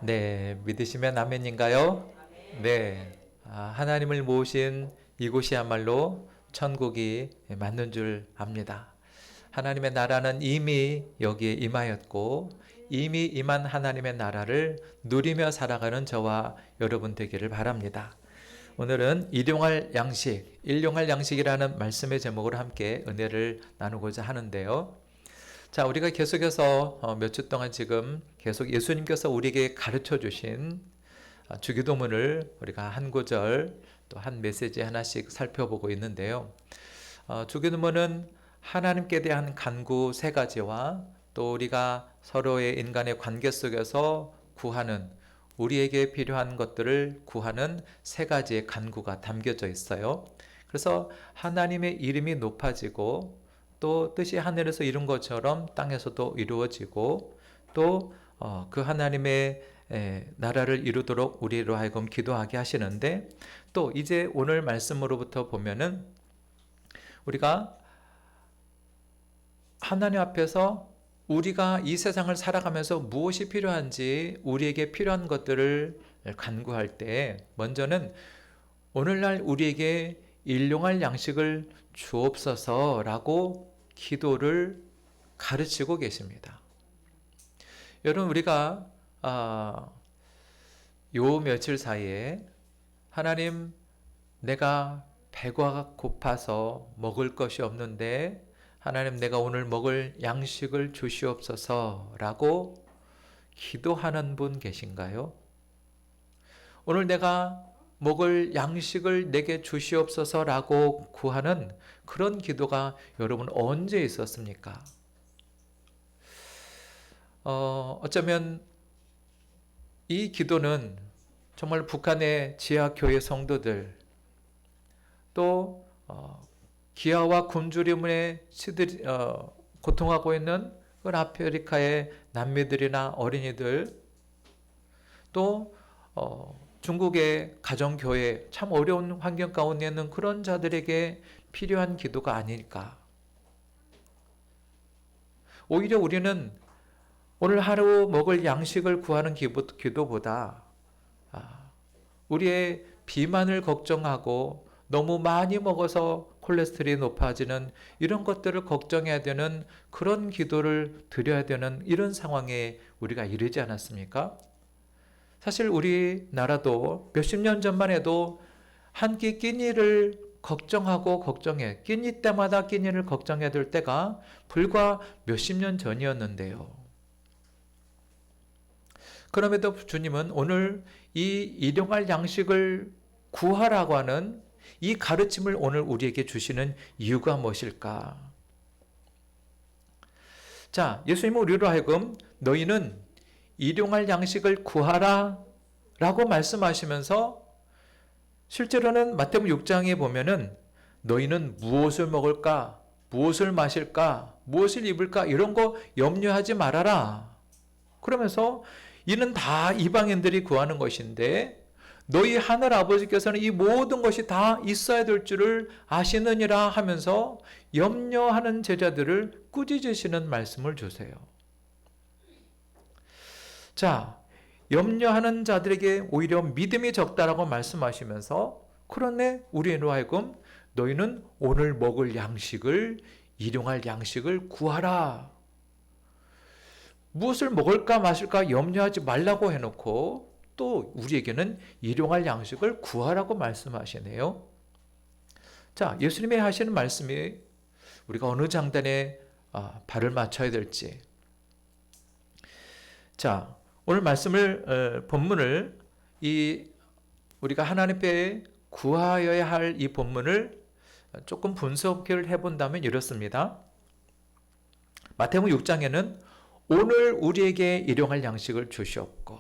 네, 믿으시면 아멘인가요? 네. 하나님을 모신 이곳이야말로 천국이 맞는 줄 압니다. 하나님의 나라는 이미 여기에 임하였고, 이미 임한 하나님의 나라를 누리며 살아가는 저와 여러분 되기를 바랍니다. 오늘은 일용할 양식이라는 말씀의 제목으로 함께 은혜를 나누고자 하는데요. 자, 우리가 계속해서 몇 주 동안 지금 계속 예수님께서 우리에게 가르쳐 주신 주기도문을 우리가 한 구절 또 한 메시지 하나씩 살펴보고 있는데요. 주기도문은 하나님께 대한 간구 세 가지와 또 우리가 서로의 인간의 관계 속에서 구하는, 우리에게 필요한 것들을 구하는 세 가지의 간구가 담겨져 있어요. 그래서 하나님의 이름이 높아지고 또 뜻이 하늘에서 이룬 것처럼 땅에서도 이루어지고 또 그 하나님의 나라를 이루도록 우리로 하여금 기도하게 하시는데, 또 이제 오늘 말씀으로부터 보면은 우리가 하나님 앞에서 우리가 이 세상을 살아가면서 무엇이 필요한지, 우리에게 필요한 것들을 간구할 때 먼저는 오늘날 우리에게 일용할 양식을 주옵소서라고 기도를 가르치고 계십니다. 여러분, 우리가 요 며칠 사이에 하나님, 내가 배가 고파서 먹을 것이 없는데 하나님, 내가 오늘 먹을 양식을 주시옵소서라고 기도하는 분 계신가요? 오늘 내가 먹을 양식을 내게 주시옵소서라고 구하는 그런 기도가 여러분 언제 있었습니까? 어쩌면 이 기도는 정말 북한의 지하교회 성도들, 또 기아와 굶주림에 고통하고 있는 그 아프리카의 남미들이나 어린이들, 또 중국의 가정교회, 참 어려운 환경 가운데 있는 그런 자들에게 필요한 기도가 아닐까. 오히려 우리는 오늘 하루 먹을 양식을 구하는 기도보다 우리의 비만을 걱정하고 너무 많이 먹어서 콜레스테롤이 높아지는 이런 것들을 걱정해야 되는 그런 기도를 드려야 되는 이런 상황에 우리가 이르지 않았습니까? 사실 우리나라도 몇십 년 전만 해도 한 끼 끼니를 끼니 때마다 끼니를 걱정해야 될 때가 불과 몇십 년 전이었는데요. 그럼에도 주님은 오늘 이 일용할 양식을 구하라고 하는 이 가르침을 오늘 우리에게 주시는 이유가 무엇일까? 자, 예수님은 우리로 하여금 너희는 일용할 양식을 구하라 라고 말씀하시면서, 실제로는 마태복음 6장에 보면은 너희는 무엇을 먹을까, 무엇을 마실까, 무엇을 입을까 이런 거 염려하지 말아라. 그러면서 이는 다 이방인들이 구하는 것인데 너희 하늘 아버지께서는 이 모든 것이 다 있어야 될 줄을 아시느니라 하면서 염려하는 제자들을 꾸짖으시는 말씀을 주세요. 자, 염려하는 자들에게 오히려 믿음이 적다라고 말씀하시면서, 그러네 우리로 하여금 너희는 오늘 먹을 양식을, 일용할 양식을 구하라. 무엇을 먹을까 마실까 염려하지 말라고 해놓고 또 우리에게는 일용할 양식을 구하라고 말씀하시네요. 자, 예수님이 하시는 말씀이 우리가 어느 장단에 발을 맞춰야 될지. 자, 오늘 본문을 우리가 하나님 앞에 구하여야 할 이 본문을 조금 분석을 해본다면 이렇습니다. 마태복음 6장에는 오늘 우리에게 일용할 양식을 주시옵고,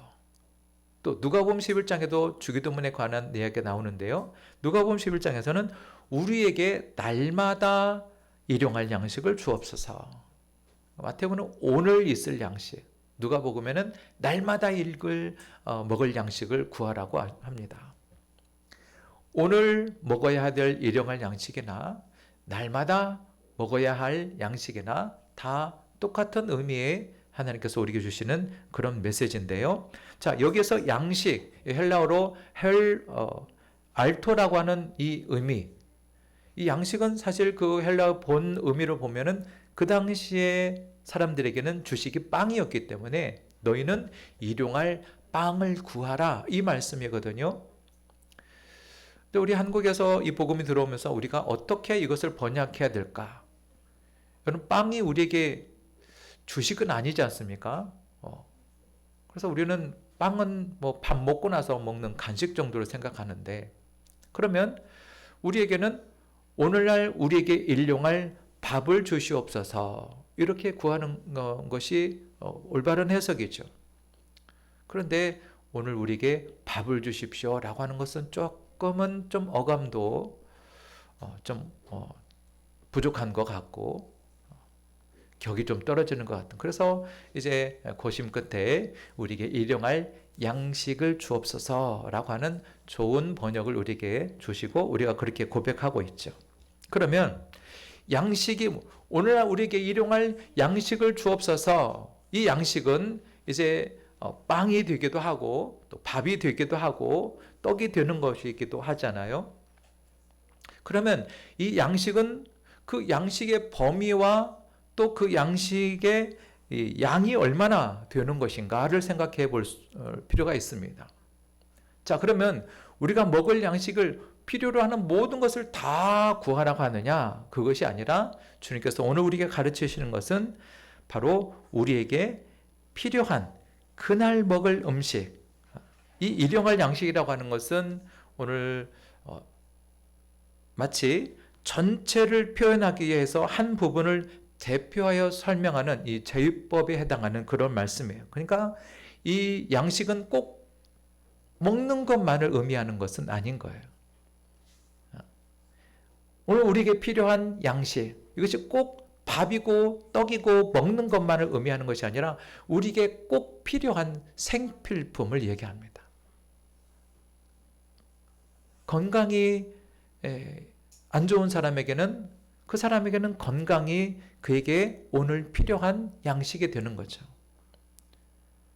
또 누가복음 11장에도 주기도문에 관한 이야기가 나오는데요. 누가복음 11장에서는 우리에게 날마다 일용할 양식을 주옵소서. 마태복음은 오늘 있을 양식, 누가복음에는 날마다 먹을 양식을 구하라고 합니다. 오늘 먹어야 될 일용할 양식이나 날마다 먹어야 할 양식이나 다 똑같은 의미의 하나님께서 우리에게 주시는 그런 메시지인데요. 자, 여기서 양식, 헬라어로 알토라고 하는 이 의미, 이 양식은 사실 그 헬라어 본 의미로 보면은 그 당시에 사람들에게는 주식이 빵이었기 때문에 너희는 일용할 빵을 구하라, 이 말씀이거든요. 근데 우리 한국에서 이 복음이 들어오면서 우리가 어떻게 이것을 번역해야 될까? 여러분, 빵이 우리에게 주식은 아니지 않습니까? 그래서 우리는 빵은 뭐 밥 먹고 나서 먹는 간식 정도로 생각하는데, 그러면 우리에게는 오늘날 우리에게 일용할 밥을 주시옵소서, 이렇게 구하는 것이 올바른 해석이죠. 그런데 오늘 우리에게 밥을 주십시오 라고 하는 것은 조금은 좀 어감도 좀 부족한 것 같고 격이 좀 떨어지는 것 같은, 그래서 이제 고심 끝에 우리에게 일용할 양식을 주옵소서 라고 하는 좋은 번역을 우리에게 주시고 우리가 그렇게 고백하고 있죠. 그러면 양식이, 오늘날 우리에게 일용할 양식을 주옵소서, 이 양식은 이제 빵이 되기도 하고 또 밥이 되기도 하고 떡이 되는 것이기도 하잖아요. 그러면 이 양식은 그 양식의 범위와 또 그 양식의 양이 얼마나 되는 것인가를 생각해 볼 필요가 있습니다. 자, 그러면 우리가 먹을 양식을 필요로 하는 모든 것을 다 구하라고 하느냐? 그것이 아니라 주님께서 오늘 우리에게 가르치시는 것은 바로 우리에게 필요한 그날 먹을 음식, 이 일용할 양식이라고 하는 것은 오늘 마치 전체를 표현하기 위해서 한 부분을 대표하여 설명하는 이 제위법에 해당하는 그런 말씀이에요. 그러니까 이 양식은 꼭 먹는 것만을 의미하는 것은 아닌 거예요. 오늘 우리에게 필요한 양식, 이것이 꼭 밥이고 떡이고 먹는 것만을 의미하는 것이 아니라 우리에게 꼭 필요한 생필품을 얘기합니다. 건강이 안 좋은 사람에게는, 그 사람에게는 건강이 그에게 오늘 필요한 양식이 되는 거죠.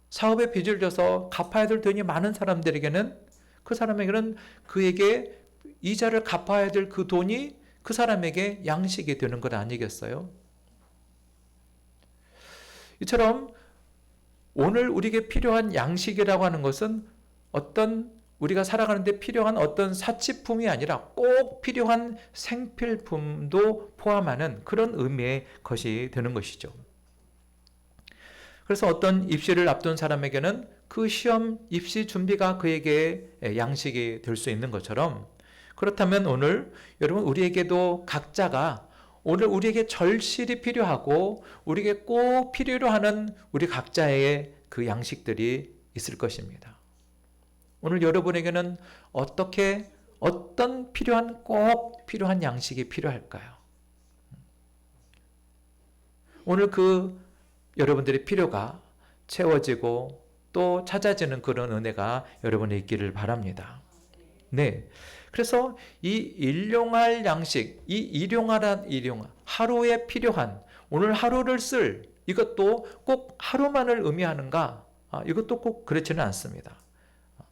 사업에 빚을 져서 갚아야 될 돈이 많은 사람들에게는, 그 사람에게는 그에게 이자를 갚아야 될 그 돈이 그 사람에게 양식이 되는 것 아니겠어요? 이처럼 오늘 우리에게 필요한 양식이라고 하는 것은 어떤 우리가 살아가는데 필요한 어떤 사치품이 아니라 꼭 필요한 생필품도 포함하는 그런 의미의 것이 되는 것이죠. 그래서 어떤 입시를 앞둔 사람에게는 그 시험 입시 준비가 그에게 양식이 될 수 있는 것처럼, 그렇다면 오늘 여러분 우리에게도 각자가 오늘 우리에게 절실히 필요하고 우리에게 꼭 필요로 하는 우리 각자의 그 양식들이 있을 것입니다. 오늘 여러분에게는 어떤 꼭 필요한 양식이 필요할까요? 오늘 그 여러분들의 필요가 채워지고 또 찾아지는 그런 은혜가 여러분에 있기를 바랍니다. 네. 그래서 이 일용할 양식, 이 일용할, 하루에 필요한, 오늘 하루를 쓸, 이것도 꼭 하루만을 의미하는가? 이것도 꼭 그렇지는 않습니다.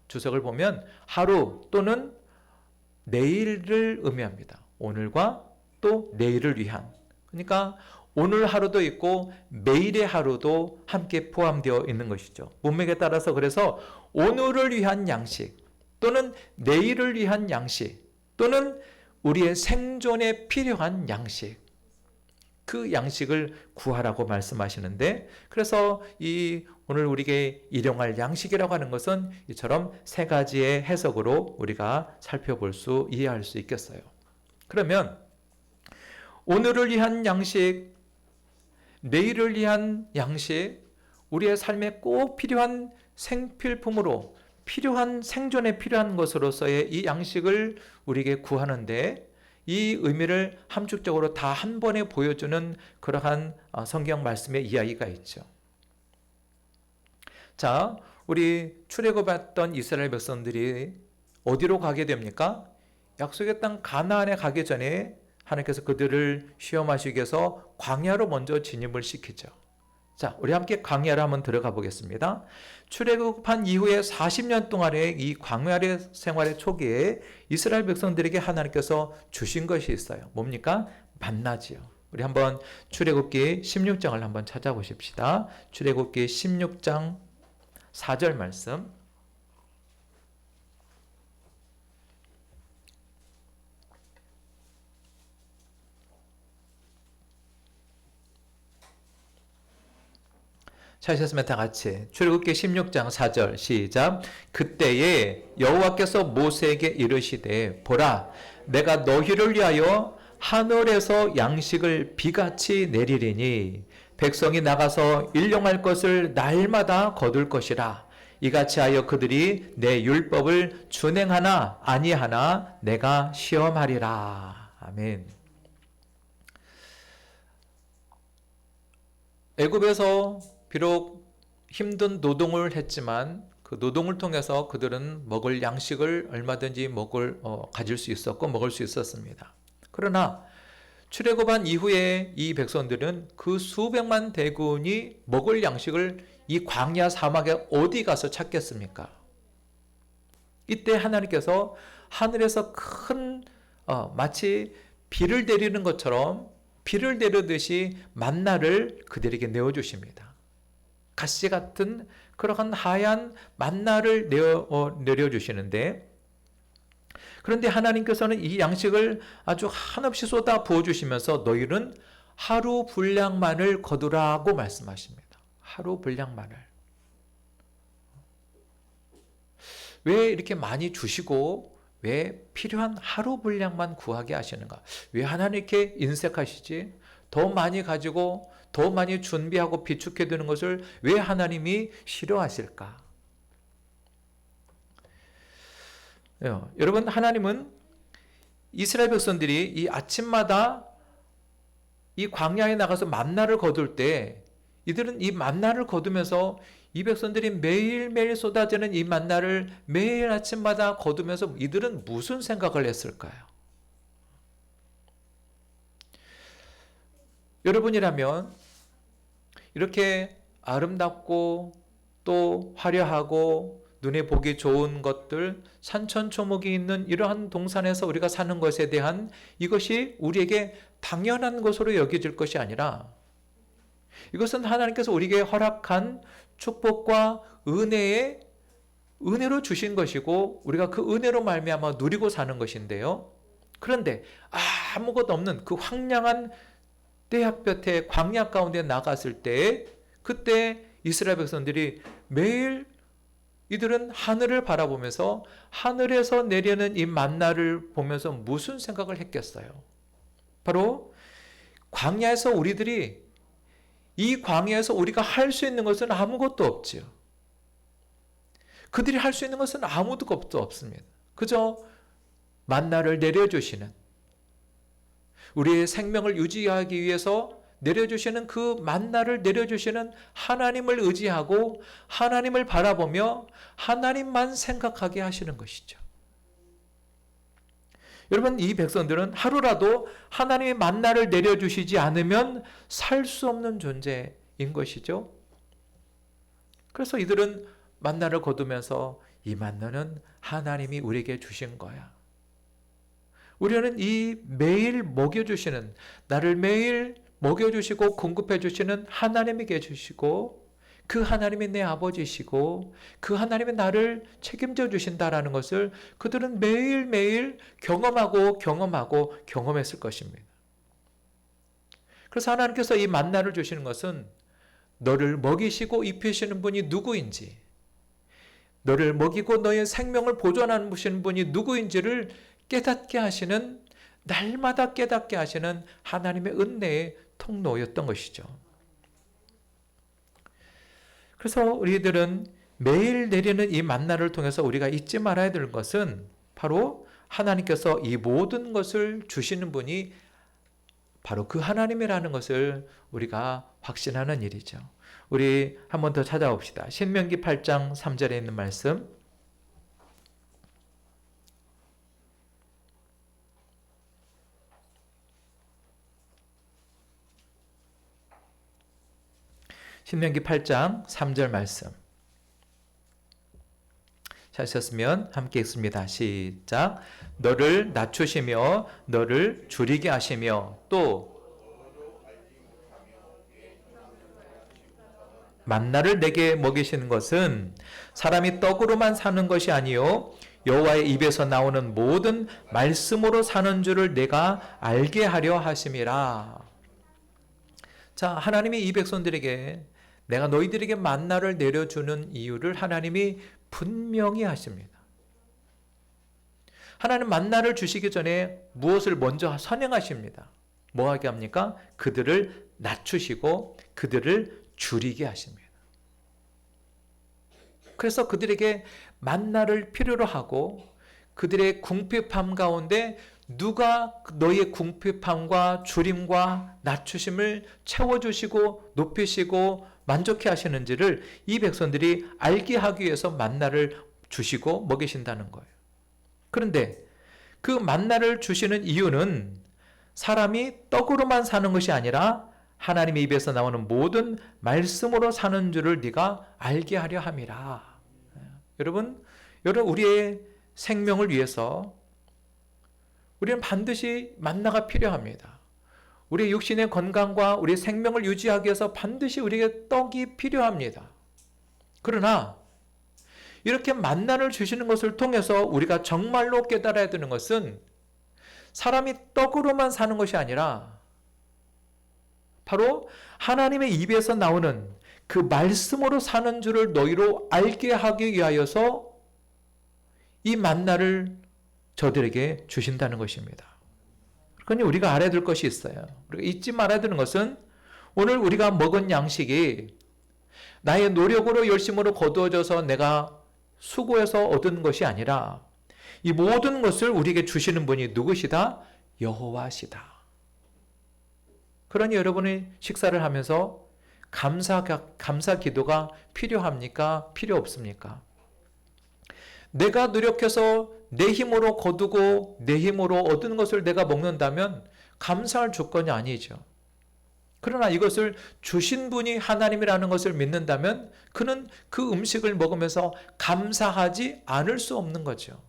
주석을 보면 하루 또는 내일을 의미합니다. 오늘과 또 내일을 위한. 그러니까 오늘 하루도 있고 매일의 하루도 함께 포함되어 있는 것이죠. 문맥에 따라서 그래서 오늘을 위한 양식 또는 내일을 위한 양식 또는 우리의 생존에 필요한 양식, 그 양식을 구하라고 말씀하시는데, 그래서 오늘 우리에게 일용할 양식이라고 하는 것은 이처럼 세 가지의 해석으로 우리가 살펴볼 수, 이해할 수 있겠어요. 그러면 오늘을 위한 양식, 내일을 위한 양식, 우리의 삶에 꼭 필요한 생필품으로, 필요한 생존에 필요한 것으로서의 이 양식을 우리에게 구하는데, 이 의미를 함축적으로 다 한 번에 보여주는 그러한 성경 말씀의 이야기가 있죠. 자, 우리 출애굽했던 이스라엘 백성들이 어디로 가게 됩니까? 약속의 땅 가나안에 가기 전에 하나님께서 그들을 시험하시기 위해서 광야로 먼저 진입을 시키죠. 자, 우리 함께 광야를 한번 들어가 보겠습니다. 출애굽한 이후에 40년 동안의 이 광야 생활의 초기에 이스라엘 백성들에게 하나님께서 주신 것이 있어요. 뭡니까? 만나지요. 우리 한번 출애굽기 16장을 한번 찾아보십시다. 출애굽기 16장 4절 말씀. 찾으셨으면 다 같이 출애굽기 16장 4절 시작. 그때에 여호와께서 모세에게 이르시되 보라 내가 너희를 위하여 하늘에서 양식을 비같이 내리리니 백성이 나가서 일용할 것을 날마다 거둘 것이라. 이같이 하여 그들이 내 율법을 준행하나 아니하나 내가 시험하리라. 아멘. 애굽에서 비록 힘든 노동을 했지만 그 노동을 통해서 그들은 먹을 양식을 얼마든지 가질 수 있었고 먹을 수 있었습니다. 그러나 출애굽한 이후에 이 백성들은 그 수백만 대군이 먹을 양식을 이 광야 사막에 어디 가서 찾겠습니까? 이때 하나님께서 하늘에서 큰 마치 비를 내리는 것처럼 비를 내리듯이 만나를 그들에게 내어주십니다. 가시 같은 그러한 하얀 만나를 내려주시는데, 그런데 하나님께서는 이 양식을 아주 한없이 쏟아 부어주시면서 너희는 하루 분량만을 거두라고 말씀하십니다. 하루 분량만을. 왜 이렇게 많이 주시고 왜 필요한 하루 분량만 구하게 하시는가? 왜 하나님께 인색하시지? 더 많이 가지고 더 많이 준비하고 비축해 두는 것을 왜 하나님이 싫어하실까? 여러분, 하나님은 이스라엘 백성들이 이 아침마다 이 광야에 나가서 만나를 거둘 때 이들은 이 만나를 거두면서 이 백성들이 매일매일 쏟아지는 이 만나를 매일 아침마다 거두면서 이들은 무슨 생각을 했을까요? 여러분이라면 이렇게 아름답고 또 화려하고 눈에 보기 좋은 것들, 산천초목이 있는 이러한 동산에서 우리가 사는 것에 대한 이것이 우리에게 당연한 것으로 여겨질 것이 아니라 이것은 하나님께서 우리에게 허락한 축복과 은혜로 주신 것이고 우리가 그 은혜로 말미암아 누리고 사는 것인데요. 그런데 아무것도 없는 그 황량한 떼약볕에 광야 가운데 나갔을 때 그때 이스라엘 백성들이 매일 이들은 하늘을 바라보면서 하늘에서 내려는 이 만나를 보면서 무슨 생각을 했겠어요? 바로 광야에서 이 광야에서 우리가 할 수 있는 것은 아무것도 없지요. 그들이 할 수 있는 것은 아무것도 없습니다. 그저 만나를 내려주시는, 우리의 생명을 유지하기 위해서 내려주시는 그 만나를 내려주시는 하나님을 의지하고 하나님을 바라보며 하나님만 생각하게 하시는 것이죠. 여러분, 이 백성들은 하루라도 하나님의 만나를 내려주시지 않으면 살 수 없는 존재인 것이죠. 그래서 이들은 만나를 거두면서 이 만나는 하나님이 우리에게 주신 거야. 우리는 이 매일 먹여주시는, 나를 매일 먹여주시고 공급해주시는 하나님에게 주시고 그 하나님이 내 아버지시고 그 하나님이 나를 책임져 주신다라는 것을 그들은 매일매일 경험했을 것입니다. 그래서 하나님께서 이 만나를 주시는 것은 너를 먹이시고 입히시는 분이 누구인지, 너를 먹이고 너의 생명을 보존하시는 분이 누구인지를 깨닫게 하시는, 날마다 깨닫게 하시는 하나님의 은혜의 통로였던 것이죠. 그래서 우리들은 매일 내리는 이 만나를 통해서 우리가 잊지 말아야 될 것은 바로 하나님께서 이 모든 것을 주시는 분이 바로 그 하나님이라는 것을 우리가 확신하는 일이죠. 우리 한 번 더 찾아봅시다. 신명기 8장 3절에 있는 말씀. 신명기 8장 3절 말씀. 찾으셨으면 함께 읽습니다. 시작. 너를 낮추시며 너를 줄이게 하시며 또 만나를 내게 먹이시는 것은 사람이 떡으로만 사는 것이 아니요 여호와의 입에서 나오는 모든 말씀으로 사는 줄을 내가 알게 하려 하심이라. 자, 하나님이 이 백성들에게 내가 너희들에게 만나를 내려주는 이유를 하나님이 분명히 하십니다. 하나님 만나를 주시기 전에 무엇을 먼저 선행하십니다. 뭐 하게 합니까? 그들을 낮추시고 그들을 줄이게 하십니다. 그래서 그들에게 만나를 필요로 하고 그들의 궁핍함 가운데 누가 너희의 궁핍함과 줄임과 낮추심을 채워주시고 높이시고 만족해 하시는지를 이 백성들이 알게 하기 위해서 만나를 주시고 먹이신다는 거예요. 그런데 그 만나를 주시는 이유는 사람이 떡으로만 사는 것이 아니라 하나님의 입에서 나오는 모든 말씀으로 사는 줄을 네가 알게 하려 함이라. 여러분 우리의 생명을 위해서 우리는 반드시 만나가 필요합니다. 우리의 육신의 건강과 우리의 생명을 유지하기 위해서 반드시 우리에게 떡이 필요합니다. 그러나 이렇게 만나를 주시는 것을 통해서 우리가 정말로 깨달아야 되는 것은 사람이 떡으로만 사는 것이 아니라 바로 하나님의 입에서 나오는 그 말씀으로 사는 줄을 너희로 알게 하기 위하여서 이 만나를 저들에게 주신다는 것입니다. 그러니 우리가 알아야 될 것이 있어요. 우리가 잊지 말아야 되는 것은 오늘 우리가 먹은 양식이 나의 노력으로 열심으로 거두어져서 내가 수고해서 얻은 것이 아니라 이 모든 것을 우리에게 주시는 분이 누구시다? 여호와시다. 그러니 여러분이 식사를 하면서 감사 기도가 필요합니까? 필요 없습니까? 내가 노력해서 내 힘으로 거두고 내 힘으로 얻은 것을 내가 먹는다면 감사할 조건이 아니죠. 그러나 이것을 주신 분이 하나님이라는 것을 믿는다면 그는 그 음식을 먹으면서 감사하지 않을 수 없는 거죠.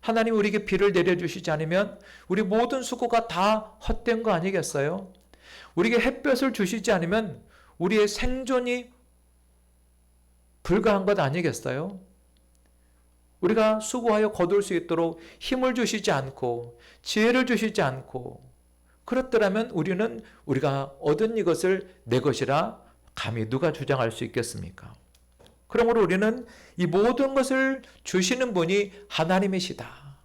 하나님 우리에게 비를 내려주시지 않으면 우리 모든 수고가 다 헛된 거 아니겠어요? 우리에게 햇볕을 주시지 않으면 우리의 생존이 불가한 것 아니겠어요? 우리가 수고하여 거둘 수 있도록 힘을 주시지 않고 지혜를 주시지 않고 그렇더라면 우리는 우리가 얻은 이것을 내 것이라 감히 누가 주장할 수 있겠습니까? 그러므로 우리는 이 모든 것을 주시는 분이 하나님이시다.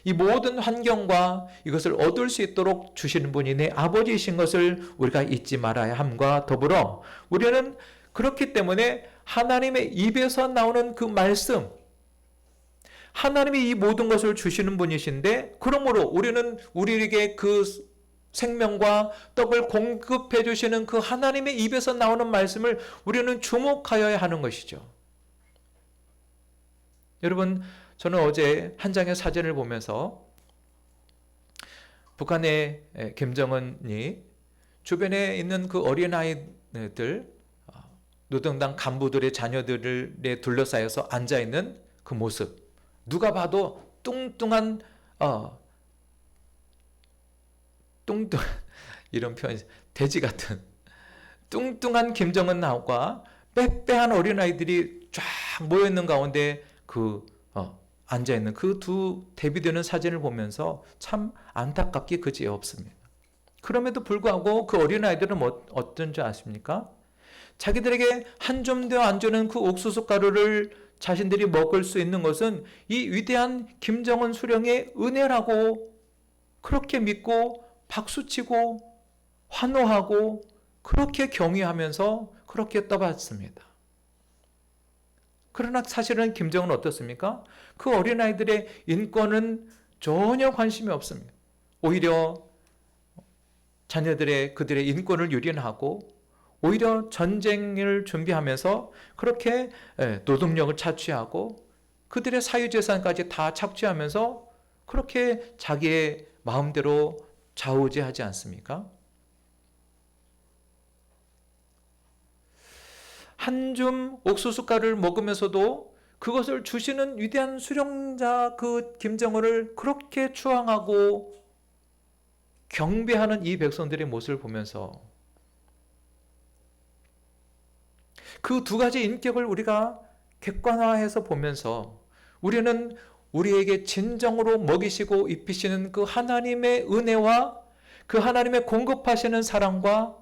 이 모든 환경과 이것을 얻을 수 있도록 주시는 분이 내 아버지이신 것을 우리가 잊지 말아야 함과 더불어 우리는 그렇기 때문에 하나님의 입에서 나오는 그 말씀, 하나님이 이 모든 것을 주시는 분이신데 그러므로 우리는 우리에게 그 생명과 떡을 공급해 주시는 그 하나님의 입에서 나오는 말씀을 우리는 주목하여야 하는 것이죠. 여러분, 저는 어제 한 장의 사진을 보면서 북한의 김정은이 주변에 있는 그 어린아이들, 노동당 간부들의 자녀들에 둘러싸여서 앉아있는 그 모습, 누가 봐도 뚱뚱한 이런 표현, 돼지 같은 뚱뚱한 김정은과 빼빼한 어린아이들이 쫙 모여있는 가운데 앉아있는 그 두 대비되는 사진을 보면서 참 안타깝기 그지의 없습니다. 그럼에도 불구하고 그 어린아이들은 어떤 줄 아십니까? 자기들에게 한 줌도 안 주는 그 옥수수 가루를 자신들이 먹을 수 있는 것은 이 위대한 김정은 수령의 은혜라고 그렇게 믿고 박수치고 환호하고 그렇게 경외하면서 그렇게 떠받습니다. 그러나 사실은 김정은은 어떻습니까? 그 어린아이들의 인권은 전혀 관심이 없습니다. 오히려 자녀들의 그들의 인권을 유린하고 오히려 전쟁을 준비하면서 그렇게 노동력을 착취하고 그들의 사유재산까지 다 착취하면서 그렇게 자기의 마음대로 좌우지하지 않습니까? 한 줌 옥수수 가루를 먹으면서도 그것을 주시는 위대한 수령자 그 김정은을 그렇게 추앙하고 경배하는 이 백성들의 모습을 보면서 그 두 가지 인격을 우리가 객관화해서 보면서 우리는 우리에게 진정으로 먹이시고 입히시는 그 하나님의 은혜와 그 하나님의 공급하시는 사랑과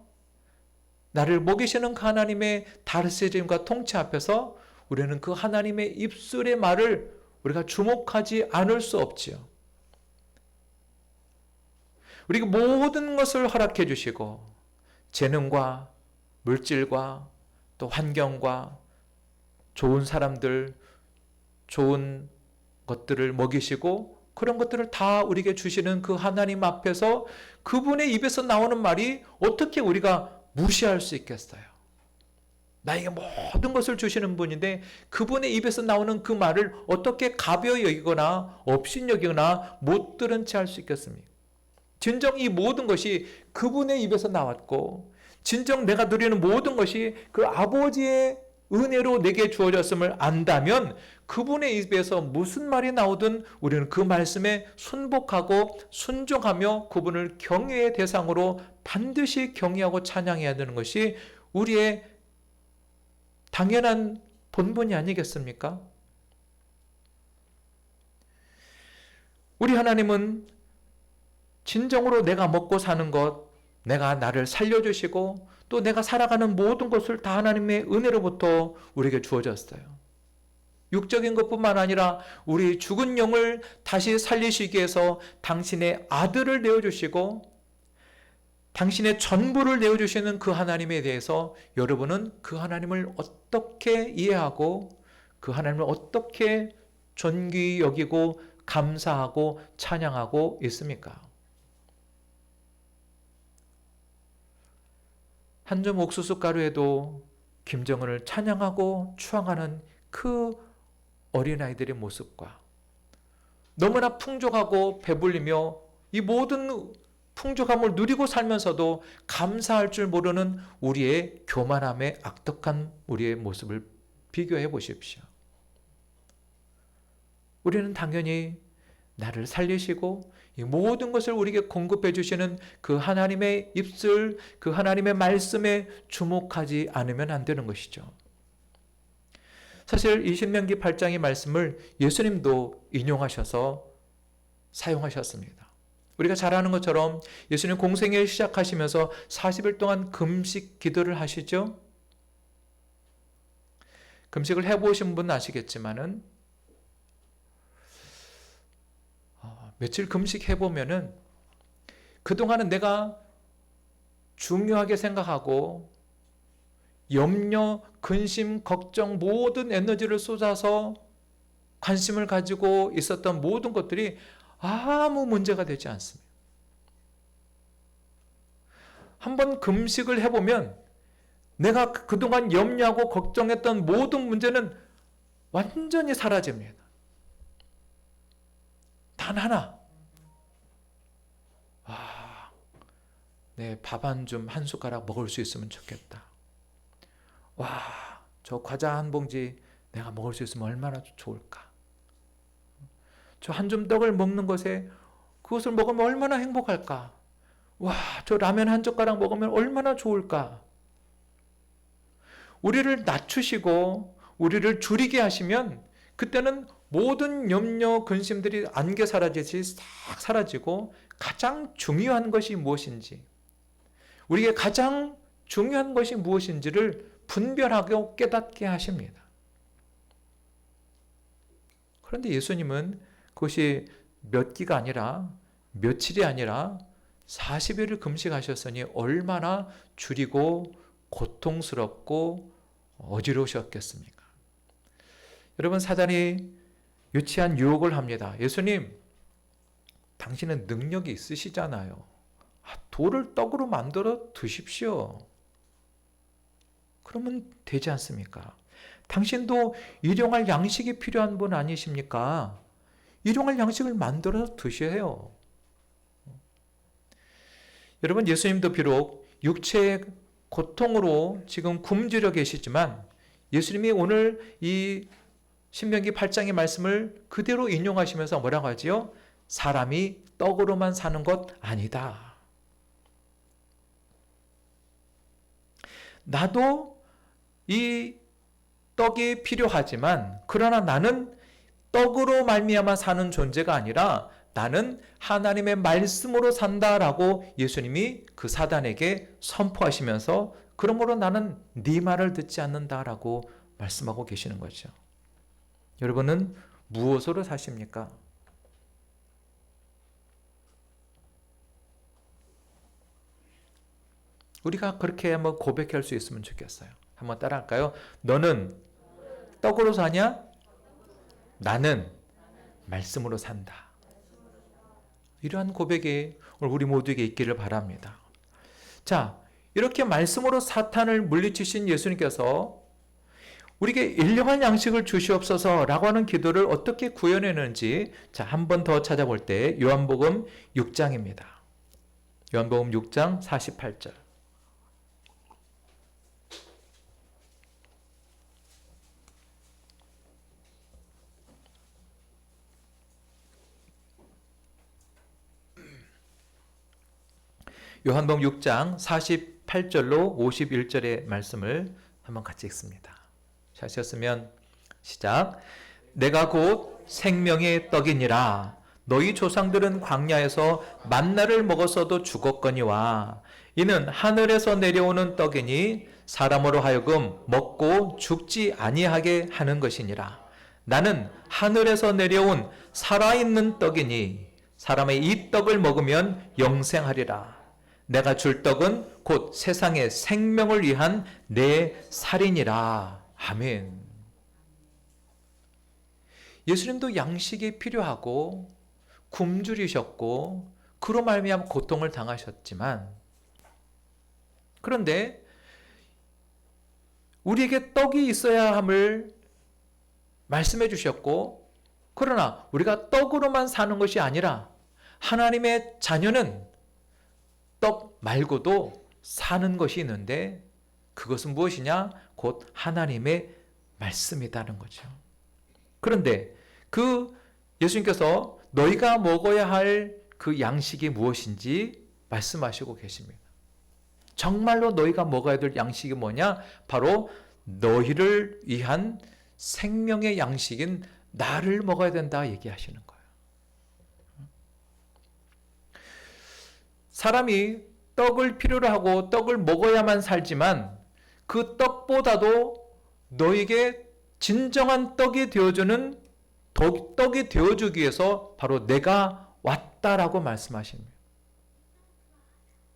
나를 먹이시는 그 하나님의 다스림과 통치 앞에서 우리는 그 하나님의 입술의 말을 우리가 주목하지 않을 수 없지요. 우리가 모든 것을 허락해 주시고 재능과 물질과 또 환경과 좋은 사람들, 좋은 것들을 먹이시고 그런 것들을 다 우리에게 주시는 그 하나님 앞에서 그분의 입에서 나오는 말이 어떻게 우리가 무시할 수 있겠어요? 나에게 모든 것을 주시는 분인데 그분의 입에서 나오는 그 말을 어떻게 가벼이 여기거나 업신여기거나 못 들은 채 할 수 있겠습니까? 진정 이 모든 것이 그분의 입에서 나왔고 진정 내가 누리는 모든 것이 그 아버지의 은혜로 내게 주어졌음을 안다면 그분의 입에서 무슨 말이 나오든 우리는 그 말씀에 순복하고 순종하며 그분을 경외의 대상으로 반드시 경외하고 찬양해야 되는 것이 우리의 당연한 본분이 아니겠습니까? 우리 하나님은 진정으로 내가 먹고 사는 것, 내가 나를 살려주시고 또 내가 살아가는 모든 것을 다 하나님의 은혜로부터 우리에게 주어졌어요. 육적인 것뿐만 아니라 우리 죽은 영을 다시 살리시기 위해서 당신의 아들을 내어주시고 당신의 전부를 내어주시는 그 하나님에 대해서 여러분은 그 하나님을 어떻게 이해하고 그 하나님을 어떻게 존귀 여기고 감사하고 찬양하고 있습니까? 한 점 옥수수 가루에도 김정은을 찬양하고 추앙하는 그 어린아이들의 모습과 너무나 풍족하고 배불리며 이 모든 풍족함을 누리고 살면서도 감사할 줄 모르는 우리의 교만함의 악덕한 우리의 모습을 비교해 보십시오. 우리는 당연히 나를 살리시고 이 모든 것을 우리에게 공급해 주시는 그 하나님의 입술, 그 하나님의 말씀에 주목하지 않으면 안 되는 것이죠. 사실 이 신명기 8장의 말씀을 예수님도 인용하셔서 사용하셨습니다. 우리가 잘 아는 것처럼 예수님 공생애를 시작하시면서 40일 동안 금식 기도를 하시죠. 금식을 해보신 분은 아시겠지만은 며칠 금식해보면은 그동안은 내가 중요하게 생각하고 염려, 근심, 걱정 모든 에너지를 쏟아서 관심을 가지고 있었던 모든 것들이 아무 문제가 되지 않습니다. 한번 금식을 해보면 내가 그동안 염려하고 걱정했던 모든 문제는 완전히 사라집니다. 단 하나, 내 밥 한 줌 한 숟가락 먹을 수 있으면 좋겠다. 저 과자 한 봉지 내가 먹을 수 있으면 얼마나 좋을까. 저 한 줌 떡을 먹는 것에 그것을 먹으면 얼마나 행복할까. 저 라면 한 젓가락 먹으면 얼마나 좋을까. 우리를 낮추시고 우리를 줄이게 하시면 그때는 모든 염려, 근심들이 안개 사라지듯이 싹 사라지고 가장 중요한 것이 무엇인지, 우리에게 가장 중요한 것이 무엇인지를 분별하고 깨닫게 하십니다. 그런데 예수님은 그것이 몇 끼가 아니라 며칠이 아니라 40일을 금식하셨으니 얼마나 줄이고 고통스럽고 어지러우셨겠습니까? 여러분, 사단이 유치한 유혹을 합니다. 예수님, 당신은 능력이 있으시잖아요. 돌을 떡으로 만들어 드십시오. 그러면 되지 않습니까? 당신도 일용할 양식이 필요한 분 아니십니까? 일용할 양식을 만들어 드셔요. 여러분, 예수님도 비록 육체의 고통으로 지금 굶주려 계시지만 예수님이 오늘 이 신명기 8장의 말씀을 그대로 인용하시면서 뭐라고 하지요? 사람이 떡으로만 사는 것 아니다. 나도 이 떡이 필요하지만 그러나 나는 떡으로 말미암아 사는 존재가 아니라 나는 하나님의 말씀으로 산다라고 예수님이 그 사단에게 선포하시면서 그러므로 나는 네 말을 듣지 않는다라고 말씀하고 계시는 거죠. 여러분은 무엇으로 사십니까? 우리가 그렇게 한번 고백할 수 있으면 좋겠어요. 한번 따라할까요? 너는 떡으로 사냐? 나는 말씀으로 산다. 이러한 고백이 오늘 우리 모두에게 있기를 바랍니다. 자, 이렇게 말씀으로 사탄을 물리치신 예수님께서 우리에게 일용할 양식을 주시옵소서라고 하는 기도를 어떻게 구현했는지 자, 한 번 더 찾아볼 때 요한복음 6장입니다. 요한복음 6장 48절. 요한복음 6장 48절로 51절의 말씀을 한번 같이 읽습니다. 하셨으면 시작. 내가 곧 생명의 떡이니라. 너희 조상들은 광야에서 만나를 먹었어도 죽었거니와 이는 하늘에서 내려오는 떡이니 사람으로 하여금 먹고 죽지 아니하게 하는 것이니라. 나는 하늘에서 내려온 살아있는 떡이니 사람의 이 떡을 먹으면 영생하리라. 내가 줄 떡은 곧 세상의 생명을 위한 내 살이니라. 아멘. 예수님도 양식이 필요하고 굶주리셨고 그로 말미암아 고통을 당하셨지만 그런데 우리에게 떡이 있어야 함을 말씀해 주셨고 그러나 우리가 떡으로만 사는 것이 아니라 하나님의 자녀는 떡 말고도 사는 것이 있는데 그것은 무엇이냐? 곧 하나님의 말씀이라는 거죠. 그런데 그 예수님께서 너희가 먹어야 할 그 양식이 무엇인지 말씀하시고 계십니다. 정말로 너희가 먹어야 될 양식이 뭐냐? 바로 너희를 위한 생명의 양식인 나를 먹어야 된다 얘기하시는 거예요. 사람이 떡을 필요로 하고 떡을 먹어야만 살지만 그 떡보다도 너에게 진정한 떡이 되어주는 떡이 되어주기 위해서 바로 내가 왔다라고 말씀하십니다.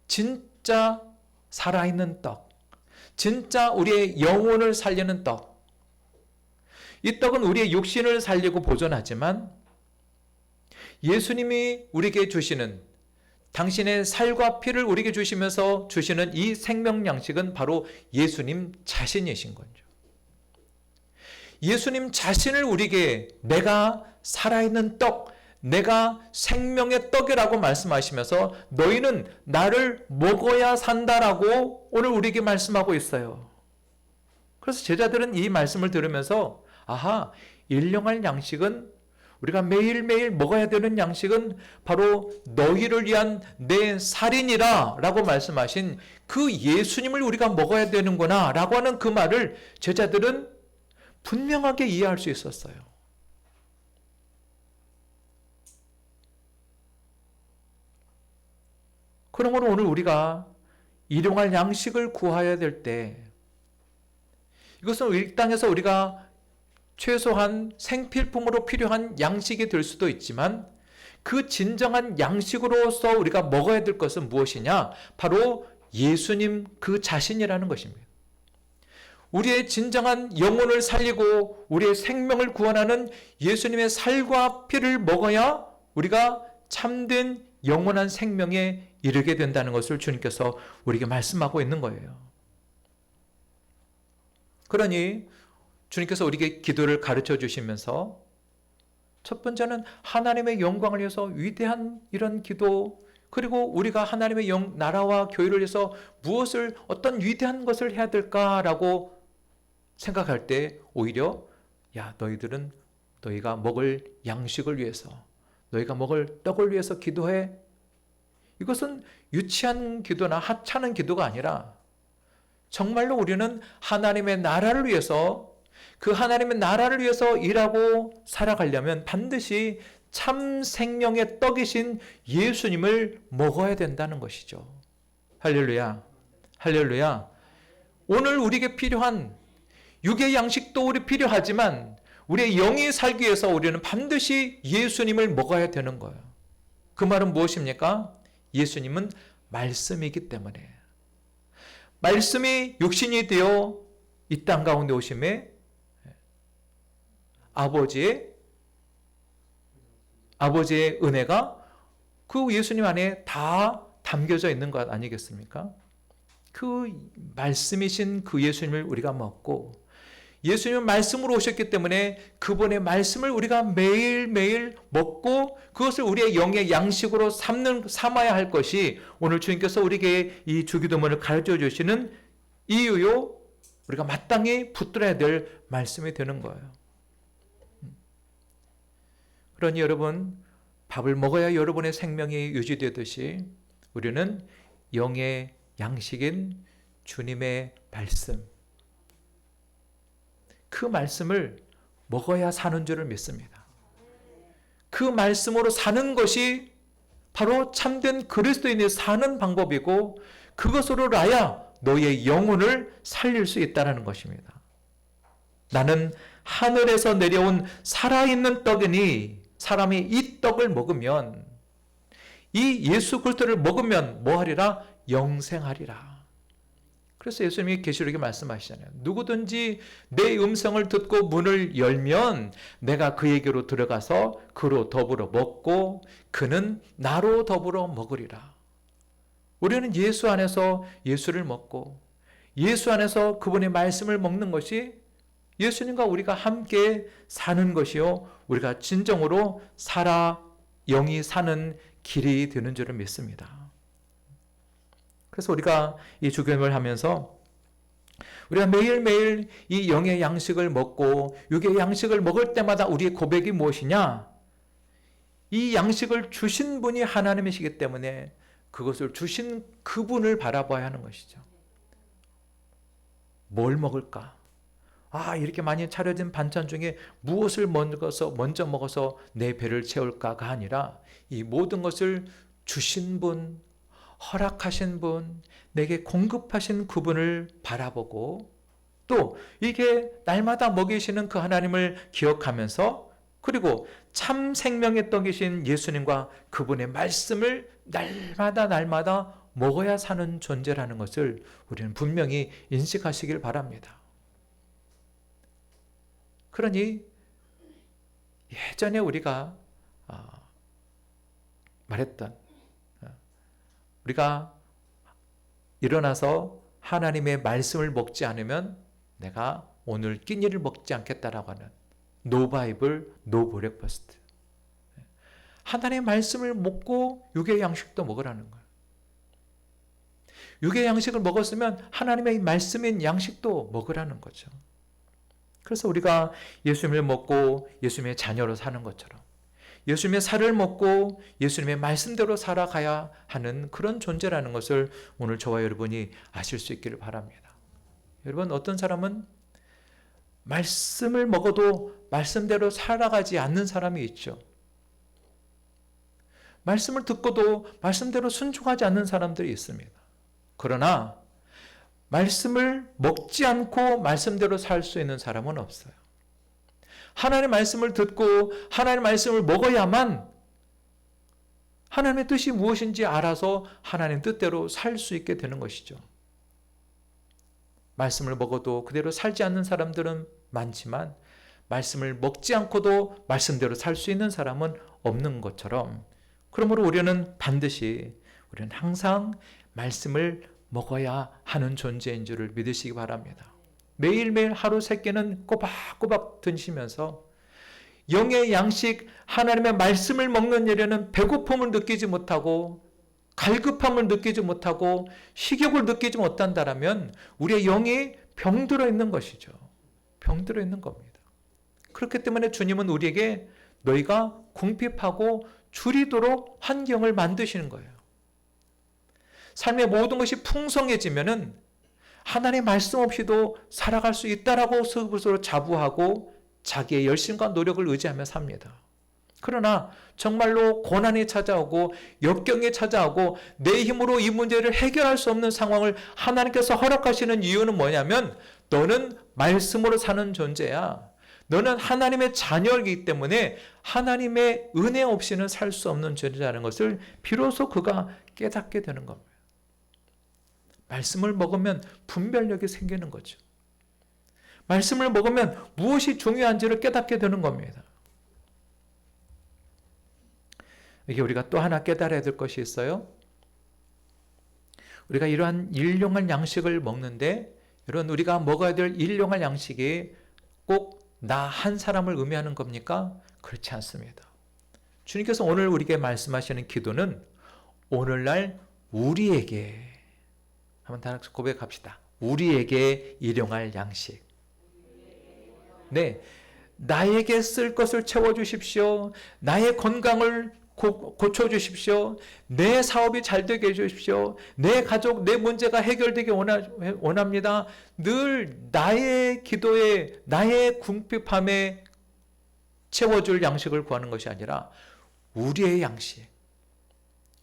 진짜 살아있는 떡, 진짜 우리의 영혼을 살리는 떡. 이 떡은 우리의 육신을 살리고 보존하지만 예수님이 우리에게 주시는 당신의 살과 피를 우리에게 주시면서 주시는 이 생명 양식은 바로 예수님 자신이신 거죠. 예수님 자신을 우리에게 내가 살아있는 떡, 내가 생명의 떡이라고 말씀하시면서 너희는 나를 먹어야 산다라고 오늘 우리에게 말씀하고 있어요. 그래서 제자들은 이 말씀을 들으면서 아하, 일용할 양식은 우리가 매일매일 먹어야 되는 양식은 바로 너희를 위한 내 살이니라 라고 말씀하신 그 예수님을 우리가 먹어야 되는구나 라고 하는 그 말을 제자들은 분명하게 이해할 수 있었어요. 그러므로 오늘 우리가 일용할 양식을 구해야 될 때 이것은 이 땅에서 우리가 최소한 생필품으로 필요한 양식이 될 수도 있지만 그 진정한 양식으로서 우리가 먹어야 될 것은 무엇이냐? 바로 예수님 그 자신이라는 것입니다. 우리의 진정한 영혼을 살리고 우리의 생명을 구원하는 예수님의 살과 피를 먹어야 우리가 참된 영원한 생명에 이르게 된다는 것을 주님께서 우리에게 말씀하고 있는 거예요. 그러니 주님께서 우리에게 기도를 가르쳐 주시면서 첫 번째는 하나님의 영광을 위해서 위대한 이런 기도, 그리고 우리가 하나님의 나라와 교회를 위해서 무엇을 어떤 위대한 것을 해야 될까라고 생각할 때 오히려 야, 너희가 먹을 양식을 위해서, 너희가 먹을 떡을 위해서 기도해. 이것은 유치한 기도나 하찮은 기도가 아니라 정말로 우리는 하나님의 나라를 위해서, 그 하나님의 나라를 위해서 일하고 살아가려면 반드시 참 생명의 떡이신 예수님을 먹어야 된다는 것이죠. 할렐루야. 할렐루야. 오늘 우리에게 필요한 육의 양식도 우리 필요하지만 우리의 영이 살기 위해서 우리는 반드시 예수님을 먹어야 되는 거예요. 그 말은 무엇입니까? 예수님은 말씀이기 때문에. 말씀이 육신이 되어 이 땅 가운데 오심에 아버지의 은혜가 그 예수님 안에 다 담겨져 있는 것 아니겠습니까? 그 말씀이신 그 예수님을 우리가 먹고, 예수님은 말씀으로 오셨기 때문에 그분의 말씀을 우리가 매일매일 먹고 그것을 우리의 영의 양식으로 삼아야 할 것이 오늘 주님께서 우리에게 이 주기도문을 가르쳐 주시는 이유요, 우리가 마땅히 붙들어야 될 말씀이 되는 거예요. 그러니 여러분, 밥을 먹어야 여러분의 생명이 유지되듯이 우리는 영의 양식인 주님의 말씀, 그 말씀을 먹어야 사는 줄을 믿습니다. 그 말씀으로 사는 것이 바로 참된 그리스도인이 사는 방법이고, 그것으로라야 너의 영혼을 살릴 수 있다는 것입니다. 나는 하늘에서 내려온 살아있는 떡이니, 사람이 이 떡을 먹으면, 이 예수 그리스도를 먹으면 뭐하리라? 영생하리라. 그래서 예수님이 계시록에 말씀하시잖아요. 누구든지 내 음성을 듣고 문을 열면 내가 그에게로 들어가서 그로 더불어 먹고 그는 나로 더불어 먹으리라. 우리는 예수 안에서 예수를 먹고 예수 안에서 그분의 말씀을 먹는 것이 예수님과 우리가 함께 사는 것이요, 우리가 진정으로 영이 사는 길이 되는 줄을 믿습니다. 그래서 우리가 이 주경을 하면서 우리가 매일매일 이 영의 양식을 먹고 육의 양식을 먹을 때마다 우리의 고백이 무엇이냐? 이 양식을 주신 분이 하나님이시기 때문에 그것을 주신 그분을 바라봐야 하는 것이죠. 뭘 먹을까? 이렇게 많이 차려진 반찬 중에 무엇을 먼저 먹어서 내 배를 채울까가 아니라 이 모든 것을 주신 분, 허락하신 분, 내게 공급하신 그분을 바라보고, 또 이게 날마다 먹이시는 그 하나님을 기억하면서, 그리고 참 생명의 떡이신 예수님과 그분의 말씀을 날마다 먹어야 사는 존재라는 것을 우리는 분명히 인식하시길 바랍니다. 그러니 예전에 우리가 말했던, 우리가 일어나서 하나님의 말씀을 먹지 않으면 내가 오늘 끼니를 먹지 않겠다라고 하는 No Bible, No Breakfast. 하나님의 말씀을 먹고 육의 양식도 먹으라는 거예요. 육의 양식을 먹었으면 하나님의 말씀인 양식도 먹으라는 거죠. 그래서 우리가 예수님을 먹고 예수님의 자녀로 사는 것처럼 예수님의 살을 먹고 예수님의 말씀대로 살아가야 하는 그런 존재라는 것을 오늘 저와 여러분이 아실 수 있기를 바랍니다. 여러분, 어떤 사람은 말씀을 먹어도 말씀대로 살아가지 않는 사람이 있죠. 말씀을 듣고도 말씀대로 순종하지 않는 사람들이 있습니다. 그러나 말씀을 먹지 않고 말씀대로 살 수 있는 사람은 없어요. 하나님의 말씀을 듣고 하나님의 말씀을 먹어야만 하나님의 뜻이 무엇인지 알아서 하나님 뜻대로 살 수 있게 되는 것이죠. 말씀을 먹어도 그대로 살지 않는 사람들은 많지만 말씀을 먹지 않고도 말씀대로 살 수 있는 사람은 없는 것처럼, 그러므로 우리는 항상 말씀을 먹어야 하는 존재인 줄을 믿으시기 바랍니다. 매일매일 하루 3끼는 꼬박꼬박 드시면서 영의 양식 하나님의 말씀을 먹는 일에는 배고픔을 느끼지 못하고 갈급함을 느끼지 못하고 식욕을 느끼지 못한다면 우리의 영이 병들어 있는 것이죠. 병들어 있는 겁니다. 그렇기 때문에 주님은 우리에게 너희가 궁핍하고 줄이도록 환경을 만드시는 거예요. 삶의 모든 것이 풍성해지면은 하나님의 말씀 없이도 살아갈 수 있다라고 스스로 자부하고 자기의 열심과 노력을 의지하며 삽니다. 그러나 정말로 고난이 찾아오고 역경이 찾아오고 내 힘으로 이 문제를 해결할 수 없는 상황을 하나님께서 허락하시는 이유는 뭐냐면 너는 말씀으로 사는 존재야. 너는 하나님의 자녀이기 때문에 하나님의 은혜 없이는 살 수 없는 존재라는 것을 비로소 그가 깨닫게 되는 겁니다. 말씀을 먹으면 분별력이 생기는 거죠. 말씀을 먹으면 무엇이 중요한지를 깨닫게 되는 겁니다. 이게 우리가 또 하나 깨달아야 될 것이 있어요. 우리가 이러한 일용할 양식을 먹는데 이런 우리가 먹어야 될 일용할 양식이 꼭 나 한 사람을 의미하는 겁니까? 그렇지 않습니다. 주님께서 오늘 우리에게 말씀하시는 기도는 오늘날 우리에게 한번 다 같이 고백합시다. 우리에게 일용할 양식. 네, 나에게 쓸 것을 채워주십시오. 나의 건강을 고쳐주십시오. 내 사업이 잘 되게 해주십시오. 내 가족, 내 문제가 해결되기 원합니다. 늘 나의 기도에, 나의 궁핍함에 채워줄 양식을 구하는 것이 아니라 우리의 양식.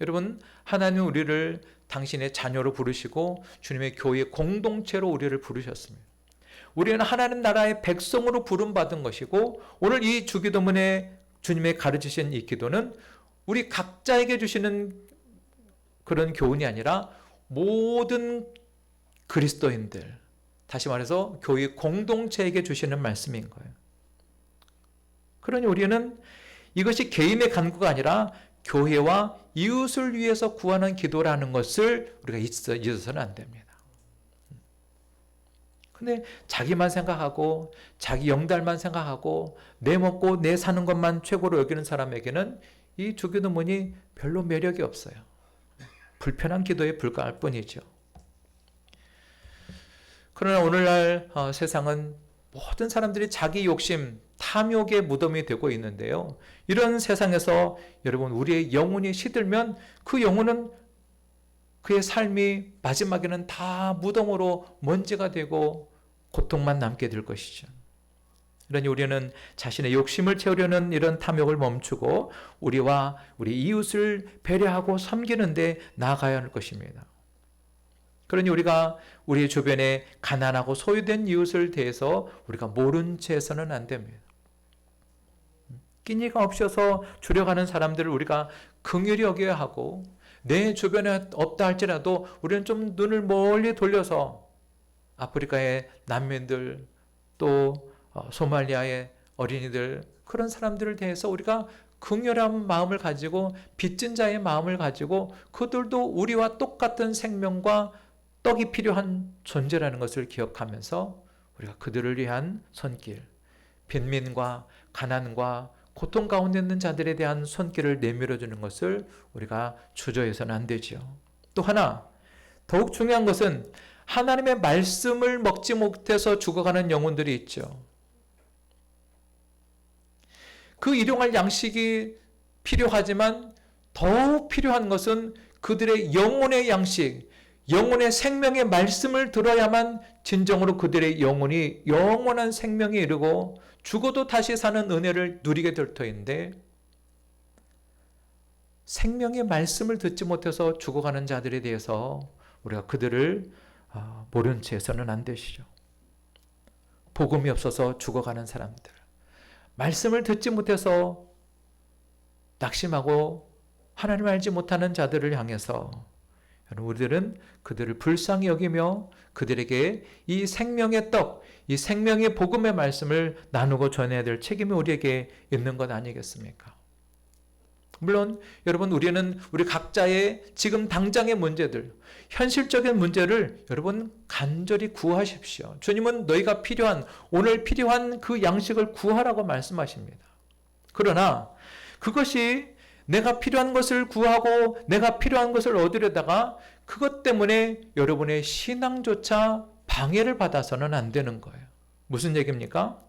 여러분, 하나님 우리를 당신의 자녀로 부르시고 주님의 교회 공동체로 우리를 부르셨습니다. 우리는 하나님 나라의 백성으로 부름받은 것이고 오늘 이 주기도문에 주님의 가르치신 이 기도는 우리 각자에게 주시는 그런 교훈이 아니라 모든 그리스도인들, 다시 말해서 교회 공동체에게 주시는 말씀인 거예요. 그러니 우리는 이것이 개인의 간구가 아니라 교회와 이웃을 위해서 구하는 기도라는 것을 우리가 잊어서는 안 됩니다. 근데 자기만 생각하고 자기 영달만 생각하고 내 먹고 내 사는 것만 최고로 여기는 사람에게는 이 주기도문이 별로 매력이 없어요. 불편한 기도에 불과할 뿐이죠. 그러나 오늘날 세상은 모든 사람들이 자기 욕심, 탐욕의 무덤이 되고 있는데요. 이런 세상에서 여러분 우리의 영혼이 시들면 그 영혼은 그의 삶이 마지막에는 다 무덤으로 먼지가 되고 고통만 남게 될 것이죠. 그러니 우리는 자신의 욕심을 채우려는 이런 탐욕을 멈추고 우리와 우리 이웃을 배려하고 섬기는 데 나아가야 할 것입니다. 그러니 우리가 우리 주변에 가난하고 소유된 이웃을 대해서 우리가 모른 채 해서는 안 됩니다. 끼니가 없어서 주려가는 사람들을 우리가 긍휼히 여겨야 하고 내 주변에 없다 할지라도 우리는 좀 눈을 멀리 돌려서 아프리카의 난민들 또 소말리아의 어린이들 그런 사람들을 대해서 우리가 긍휼한 마음을 가지고 빚진 자의 마음을 가지고 그들도 우리와 똑같은 생명과 떡이 필요한 존재라는 것을 기억하면서 우리가 그들을 위한 손길, 빈민과 가난과 고통 가운데 있는 자들에 대한 손길을 내밀어주는 것을 우리가 주저해서는 안 되죠. 또 하나 더욱 중요한 것은 하나님의 말씀을 먹지 못해서 죽어가는 영혼들이 있죠. 그 일용할 양식이 필요하지만 더욱 필요한 것은 그들의 영혼의 양식, 영혼의 생명의 말씀을 들어야만 진정으로 그들의 영혼이 영원한 생명에 이르고 죽어도 다시 사는 은혜를 누리게 될 터인데 생명의 말씀을 듣지 못해서 죽어가는 자들에 대해서 우리가 그들을 모른 채 해서는 안 되시죠. 복음이 없어서 죽어가는 사람들, 말씀을 듣지 못해서 낙심하고 하나님 알지 못하는 자들을 향해서 우리들은 그들을 불쌍히 여기며 그들에게 이 생명의 떡, 이 생명의 복음의 말씀을 나누고 전해야 될 책임이 우리에게 있는 것 아니겠습니까? 물론 여러분 우리는 우리 각자의 지금 당장의 문제들, 현실적인 문제를 여러분 간절히 구하십시오. 주님은 너희가 필요한, 오늘 필요한 그 양식을 구하라고 말씀하십니다. 그러나 그것이 내가 필요한 것을 구하고 내가 필요한 것을 얻으려다가 그것 때문에 여러분의 신앙조차 방해를 받아서는 안 되는 거예요. 무슨 얘기입니까?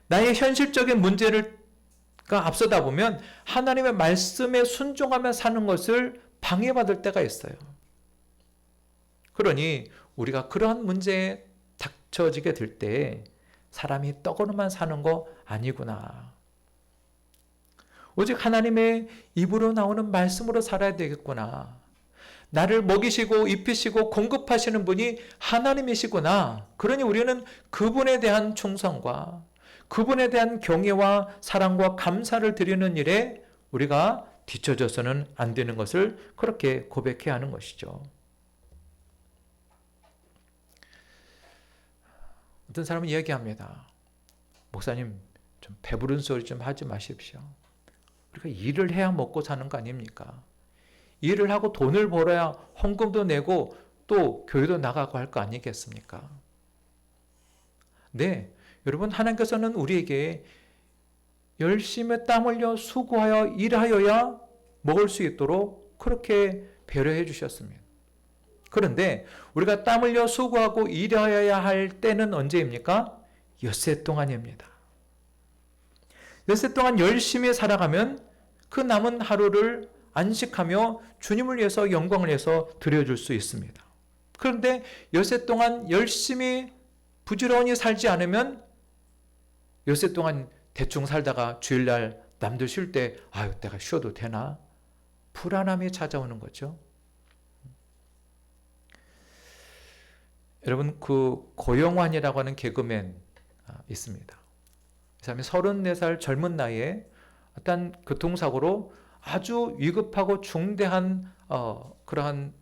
나의 현실적인 문제가 앞서다 보면 하나님의 말씀에 순종하며 사는 것을 방해받을 때가 있어요. 그러니 우리가 그러한 문제에 닥쳐지게 될 때 사람이 떡으로만 사는 거 아니구나. 오직 하나님의 입으로 나오는 말씀으로 살아야 되겠구나. 나를 먹이시고 입히시고 공급하시는 분이 하나님이시구나. 그러니 우리는 그분에 대한 충성과 그분에 대한 경외와 사랑과 감사를 드리는 일에 우리가 뒤처져서는 안 되는 것을 그렇게 고백해야 하는 것이죠. 어떤 사람은 이야기합니다. 목사님, 좀 배부른 소리 좀 하지 마십시오. 우리가 일을 해야 먹고 사는 거 아닙니까? 일을 하고 돈을 벌어야 헌금도 내고 또 교회도 나가고 할 거 아니겠습니까? 네, 여러분, 하나님께서는 우리에게 열심히 땀 흘려 수고하여 일하여야 먹을 수 있도록 그렇게 배려해 주셨습니다. 그런데 우리가 땀 흘려 수고하고 일하여야 할 때는 언제입니까? 엿새 동안입니다. 엿새 동안 열심히 살아가면 그 남은 하루를 안식하며 주님을 위해서 영광을 위해서 드려줄 수 있습니다. 그런데 엿새 동안 열심히 부지런히 살지 않으면 엿새 동안 대충 살다가 주일날 남들 쉴 때 아유 내가 쉬어도 되나? 불안함이 찾아오는 거죠. 여러분, 그 고영환이라고 하는 개그맨 있습니다. 이 사람이 34살 젊은 나이에 어떤 교통사고로 아주 위급하고 중대한 그러한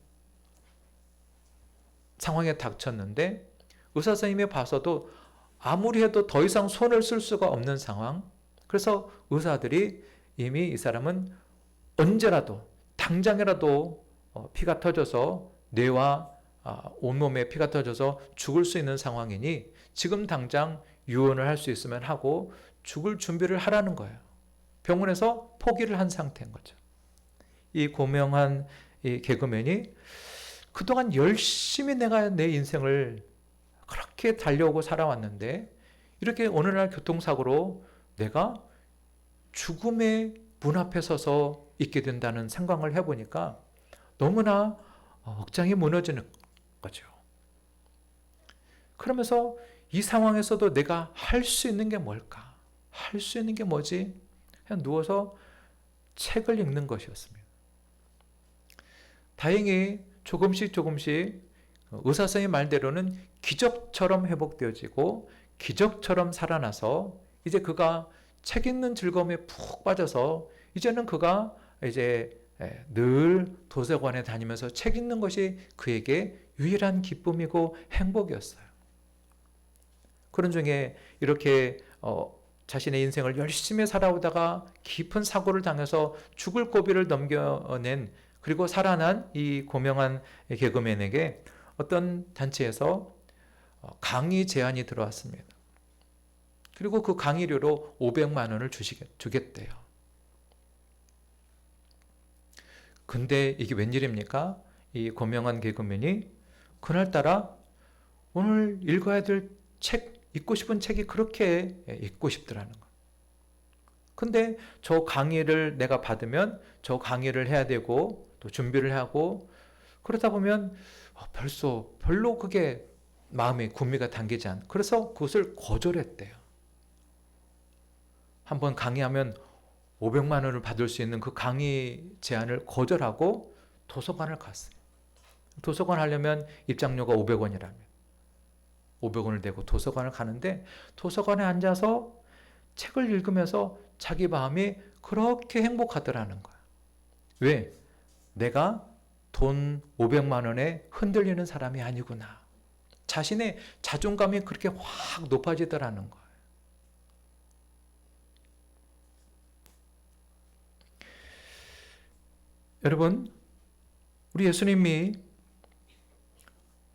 상황에 닥쳤는데 의사 선생님이 봐서도 아무리 해도 더 이상 손을 쓸 수가 없는 상황. 그래서 의사들이 이미 이 사람은 언제라도 당장이라도 피가 터져서 뇌와 온몸에 피가 터져서 죽을 수 있는 상황이니 지금 당장 유언을 할 수 있으면 하고 죽을 준비를 하라는 거예요. 병원에서 포기를 한 상태인 거죠. 이 고명한 이 개그맨이 그동안 열심히 내가 내 인생을 그렇게 달려오고 살아왔는데 이렇게 어느 날 교통사고로 내가 죽음의 문 앞에 서서 있게 된다는 생각을 해보니까 너무나 억장이 무너지는 거죠. 그러면서 이 상황에서도 내가 할 수 있는 게 뭘까? 할 수 있는 게 뭐지? 그냥 누워서 책을 읽는 것이었습니다. 다행히 조금씩 의사 선생님 말대로는 기적처럼 회복되어지고 기적처럼 살아나서 이제 그가 책 읽는 즐거움에 푹 빠져서 이제는 그가 이제 늘 도서관에 다니면서 책 읽는 것이 그에게 유일한 기쁨이고 행복이었어요. 그런 중에 이렇게 자신의 인생을 열심히 살아오다가 깊은 사고를 당해서 죽을 고비를 넘겨낸 그리고 살아난 이 고명한 개그맨에게 어떤 단체에서 강의 제안이 들어왔습니다. 그리고 그 강의료로 500만 원을 주겠대요. 근데 이게 웬일입니까? 이 고명한 개그맨이 그날따라 오늘 읽어야 될 책, 읽고 싶은 책이 그렇게 읽고 싶더라는 거예요. 근데 저 강의를 내가 받으면 저 강의를 해야 되고 또 준비를 하고 그러다 보면 별로 그게 마음에 구미가 당기지 않아. 그래서 그것을 거절했대요. 한번 강의하면 500만 원을 받을 수 있는 그 강의 제안을 거절하고 도서관을 갔어요. 도서관 하려면 입장료가 500원이라면 500원을 내고 도서관을 가는데 도서관에 앉아서 책을 읽으면서 자기 마음이 그렇게 행복하더라는 거야. 왜? 내가 돈 500만 원에 흔들리는 사람이 아니구나. 자신의 자존감이 그렇게 확 높아지더라는 거예요. 여러분, 우리 예수님이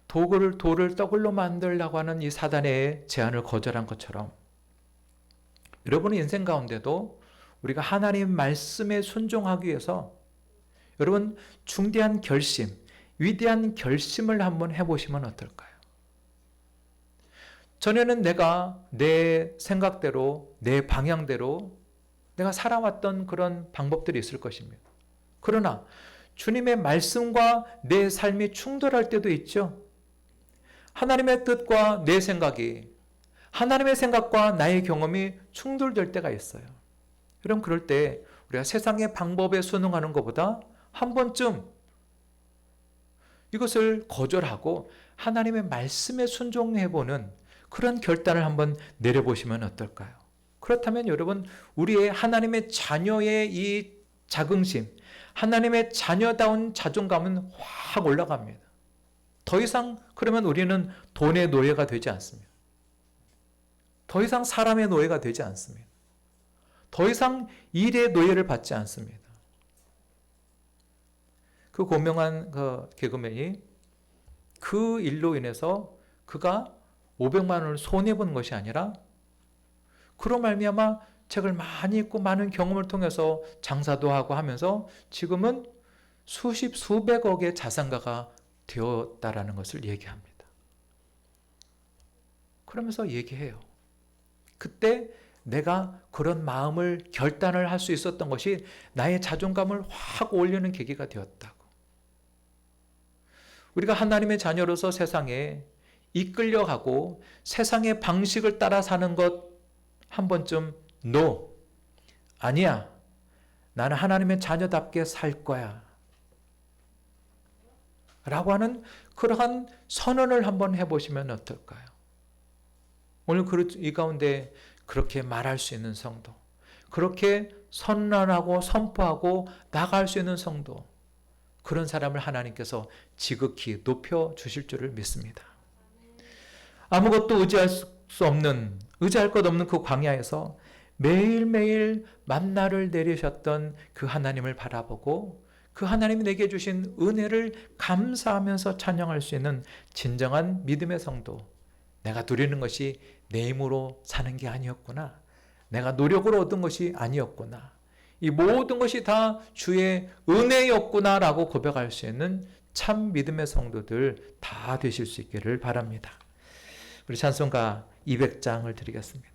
돌을 떡으로 만들려고 하는 이 사단의 제안을 거절한 것처럼 여러분의 인생 가운데도 우리가 하나님 말씀에 순종하기 위해서 여러분 중대한 결심, 위대한 결심을 한번 해보시면 어떨까요? 전에는 내가 내 생각대로, 내 방향대로 내가 살아왔던 그런 방법들이 있을 것입니다. 그러나 주님의 말씀과 내 삶이 충돌할 때도 있죠. 하나님의 뜻과 내 생각이, 하나님의 생각과 나의 경험이 충돌될 때가 있어요. 그럼 그럴 때 우리가 세상의 방법에 순응하는 것보다 한 번쯤 이것을 거절하고 하나님의 말씀에 순종해보는 그런 결단을 한번 내려보시면 어떨까요? 그렇다면 여러분, 우리의 하나님의 자녀의 이 자긍심, 하나님의 자녀다운 자존감은 확 올라갑니다. 더 이상 그러면 우리는 돈의 노예가 되지 않습니다. 더 이상 사람의 노예가 되지 않습니다. 더 이상 일의 노예를 받지 않습니다. 그 고명한 그 개그맨이 그 일로 인해서 그가 500만 원을 손해본 것이 아니라 그로 말미암아 책을 많이 읽고 많은 경험을 통해서 장사도 하고 하면서 지금은 수십 수백억의 자산가가 되었다라는 것을 얘기합니다. 그러면서 얘기해요. 그때 내가 그런 마음을 결단을 할 수 있었던 것이 나의 자존감을 확 올리는 계기가 되었다고. 우리가 하나님의 자녀로서 세상에 이끌려가고 세상의 방식을 따라 사는 것 한 번쯤 No, 아니야. 나는 하나님의 자녀답게 살 거야. 라고 하는 그러한 선언을 한번 해보시면 어떨까요? 오늘 이 가운데 그렇게 말할 수 있는 성도, 그렇게 선언하고 선포하고 나갈 수 있는 성도, 그런 사람을 하나님께서 지극히 높여주실 줄을 믿습니다. 아무것도 의지할 것 없는 그 광야에서 매일매일 만나를 내리셨던 그 하나님을 바라보고 그 하나님이 내게 주신 은혜를 감사하면서 찬양할 수 있는 진정한 믿음의 성도, 내가 누리는 것이 내 힘으로 사는 게 아니었구나, 내가 노력으로 얻은 것이 아니었구나, 이 모든 것이 다 주의 은혜였구나 라고 고백할 수 있는 참 믿음의 성도들 다 되실 수 있기를 바랍니다. 우리 찬송가 200장을 드리겠습니다.